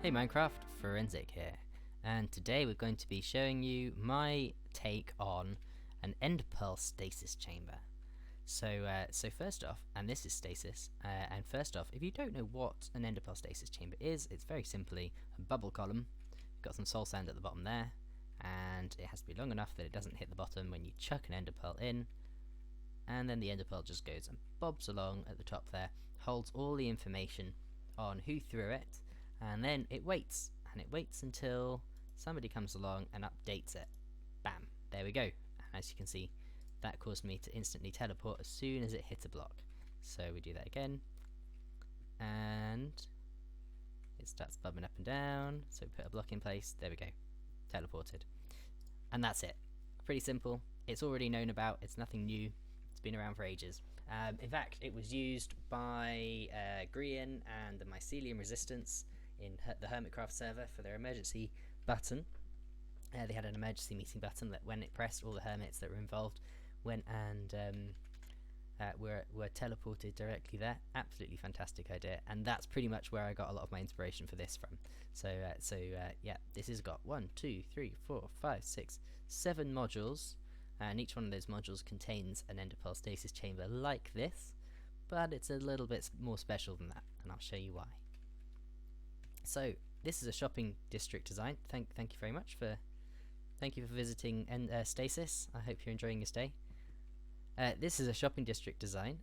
Hey Minecraft, Firenzic here, and today we're going to be showing you my take on an ender pearl stasis chamber. So first off, and this is stasis, and first off, if you don't know what an ender pearl stasis chamber is, it's very simply a bubble column. You've got some soul sand at the bottom there, and it has to be long enough that it doesn't hit the bottom when you chuck an ender pearl in, and then the ender pearl just goes and bobs along at the top there, holds all the information on who threw it, and then it waits, and it waits until somebody comes along and updates it. Bam! There we go. And as you can see, that caused me to instantly teleport as soon as it hit a block. So we do that again, and it starts bubbling up and down, so we put a block in place, there we go, teleported. And that's it. Pretty simple. It's already known about, it's nothing new, it's been around for ages. In fact, it was used by Grian and the Mycelium Resistance in the Hermitcraft server for their emergency button. They had an emergency meeting button that when it pressed, all the hermits that were involved went and were teleported directly there. Absolutely fantastic idea, and that's pretty much where I got a lot of my inspiration for this from. So yeah, this has got 1, 2, 3, 4, 5, 6, 7 modules, and each one of those modules contains an ender pearl stasis chamber like this, but it's a little bit more special than that, and I'll show you why. So this is a shopping district design. Thank you very much for visiting Stasis. I hope you're enjoying your stay. This is a shopping district design,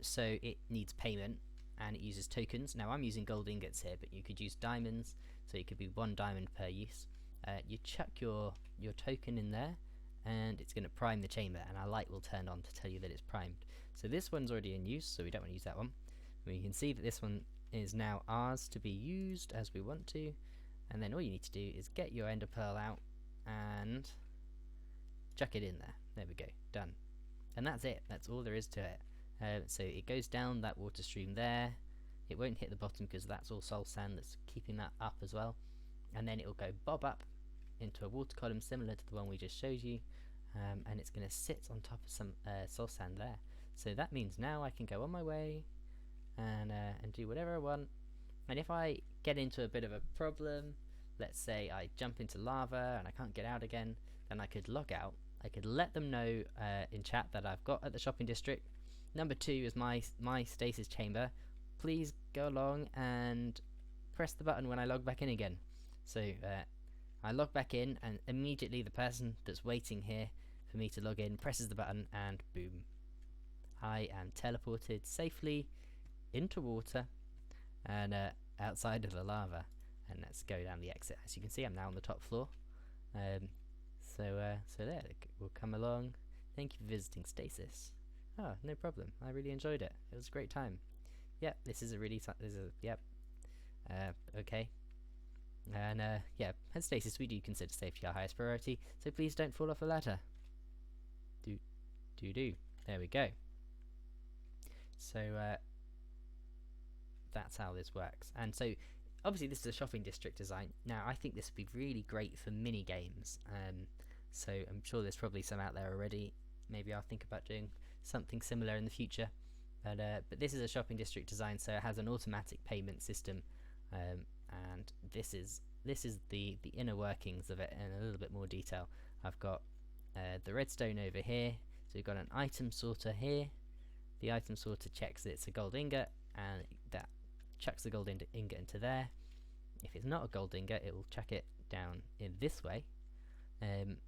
so it needs payment and it uses tokens. Now I'm using gold ingots here, but you could use diamonds, so it could be 1 diamond per use. You chuck your token in there, and it's going to prime the chamber, and our light will turn on to tell you that it's primed. So this one's already in use, so we don't want to use that one. We can see that this one is now ours to be used as we want to, and then all you need to do is get your ender pearl out and chuck it in there. There we go, done. And that's it, that's all there is to it. So it goes down that water stream there, it won't hit the bottom because that's all soul sand that's keeping that up as well, and then it will go bob up into a water column similar to the one we just showed you, and it's going to sit on top of some soul sand there. So that means now I can go on my way and do whatever I want. And if I get into a bit of a problem, let's say I jump into lava and I can't get out again, then I could log out. I could let them know in chat that I've got at the shopping district. Number 2 is my stasis chamber. Please go along and press the button when I log back in again. So I log back in, and immediately the person that's waiting here for me to log in presses the button, and boom, I am teleported safely into water and outside of the lava. And let's go down the exit. As you can see, I'm now on the top floor. So there, we'll come along. Thank you for visiting Stasis. Oh, no problem. I really enjoyed it. It was a great time. Yep, this is a really yep. Okay. And yeah, at Stasis we do consider safety our highest priority, so please don't fall off the ladder. Do. There we go. So that's how this works. And so obviously this is a shopping district design. Now I think this would be really great for mini games. So I'm sure there's probably some out there already. Maybe I'll think about doing something similar in the future. But this is a shopping district design, so it has an automatic payment system, and this is the inner workings of it in a little bit more detail. I've got the redstone over here, so we've got an item sorter here. The item sorter checks that it's a gold ingot, and that chucks the gold ingot into there. If it's not a gold ingot, it will chuck it down in this way, and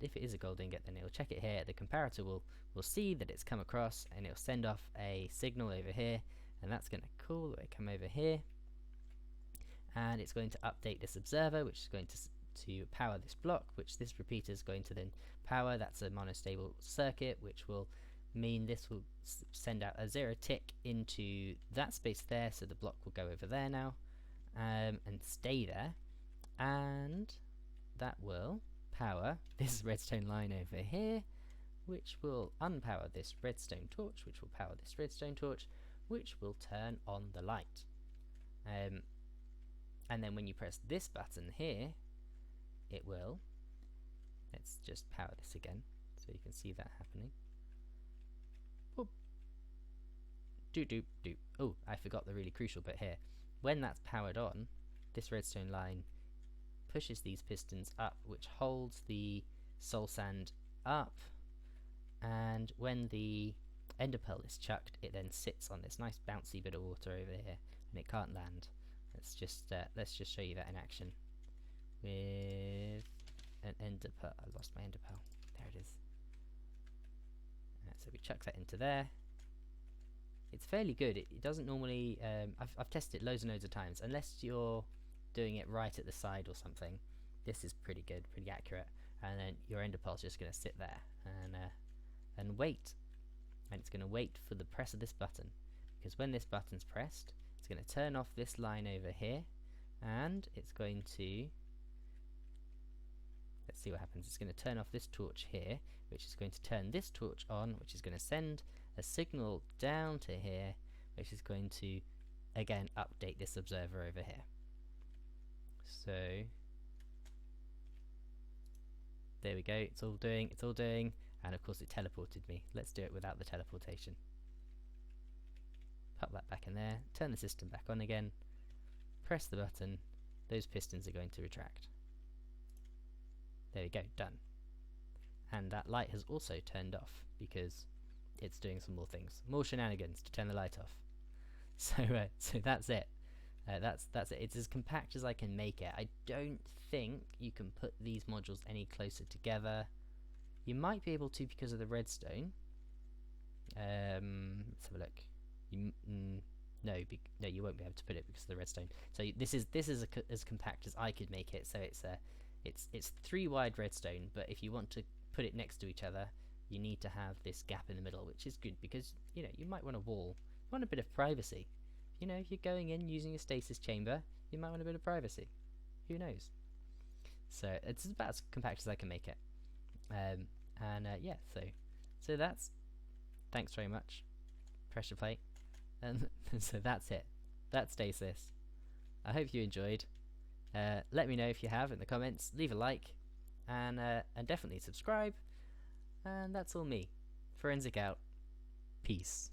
if it is a gold ingot, then it will check it here. The comparator will see that it's come across, and it will send off a signal over here, and that's going to come over here, and it's going to update this observer, which is going to power this block, which this repeater is going to then power. That's a monostable circuit, which will mean this will send out a 0 tick into that space there, so the block will go over there now, and stay there, and that will power this redstone line over here, which will unpower this redstone torch, which will power this redstone torch, which will turn on the light. And then when you press this button here, it will, let's just power this again so you can see that happening. Boop. Do. Oh, I forgot the really crucial bit here. When that's powered on, this redstone line pushes these pistons up, which holds the soul sand up, and when the ender pearl is chucked, it then sits on this nice bouncy bit of water over here, and it can't land. Let's just show you that in action with an ender pearl. I lost my ender pearl. There it is. So we chuck that into there. It's fairly good. It doesn't normally. I've tested it loads and loads of times. Unless you're doing it right at the side or something, this is pretty good, pretty accurate. And then your ender pearl's just going to sit there and wait. And it's going to wait for the press of this button, because when this button's pressed, it's going to turn off this line over here, and it's going to, let's see what happens. It's going to turn off this torch here, which is going to turn this torch on, which is going to send a signal down to here, which is going to again update this observer over here. So there we go. It's all doing, and of course it teleported me. Let's do it without the teleportation. Pop that back in there, turn the system back on again, press the button, those pistons are going to retract. There we go, done. And that light has also turned off because it's doing some more things, more shenanigans to turn the light off. So that's it. That's it. It's as compact as I can make it. I don't think you can put these modules any closer together. You might be able to because of the redstone. Let's have a look. No, you won't be able to put it because of the redstone. So this is as compact as I could make it. So it's 3 wide redstone, but if you want to put it next to each other, you need to have this gap in the middle, which is good because you might want a wall. You want a bit of privacy. If you're going in using a stasis chamber, you might want a bit of privacy. Who knows? So it's about as compact as I can make it. Yeah, so that's, thanks very much, pressure plate, and so that's it. That's Stasis. I hope you enjoyed. Let me know if you have in the comments. Leave a like, and definitely subscribe. And that's all me. Firenzic out. Peace.